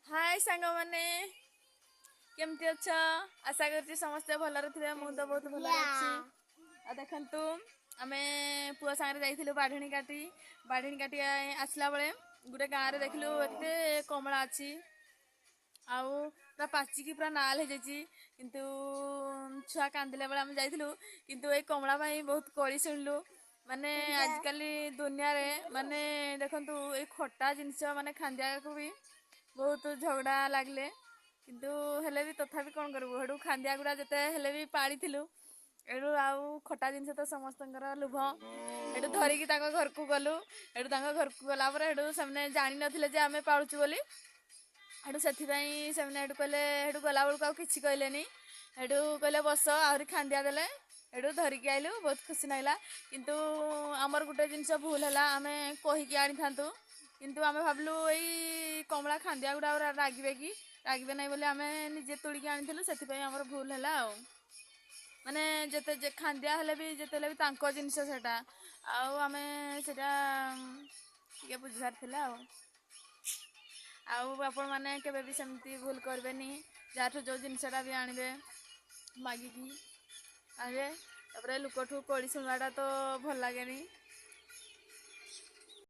हाय सांग मैंने केमती अच्छ आशा कर समस्ते भलरे थे मु तो बहुत भल अच्छी आ देखु आम पुआ सांगे जाइलु बाढ़ी काटी आसला बेले गोटे गाँव में देखलु एत कमला अच्छी आउ पूरा पाचिकी पूरा नाल हो जाइए किंतु छुआ कांदिला बेले आम जाइलु किंतु ए कमला बहुत कड़ी शुणिलु माने आजिकल दुनिया रे माने देखंतु ए खट्टा जिनस माने खांदिया को भी बहुत झगड़ा लागले किंतु हेले भी तथापि कौन करूँ हेडू खांदिया गुड़ा जिते हेले भी पाड़ी एडू आउ खटा जिनस तो समस्त लुभ एडू धरिकी घर को गलु एडू घर को गला एडू से जानी नथिले जे आमे पालुचु बोली हेडू से कहले हेडू गला बेलू किसी कहलेनी हेडू कहले बस आहरी खांदिया देले हेडू धरिकी आइलु बहुत खुशी नागिला किंतु आमर गोटे जिनस भूल है आम कहीकि आनी था किंतु आम भावलु यही कमला खांदिया गुड़ा रागवे कि रागवे ना बोली आम निजे तोड़िकी आनी से भूल है माने जिते खांदिया हेले भी जिते भी तांको जिनस सेटा आम से बुझी सारी आपण मैंने केवे भी सेमती भूल करबेनी जहाँ जो जिनसटा भी आणवे मागिकी आगे तापर लुकठू कड़ी शुणवाटा तो भल लगे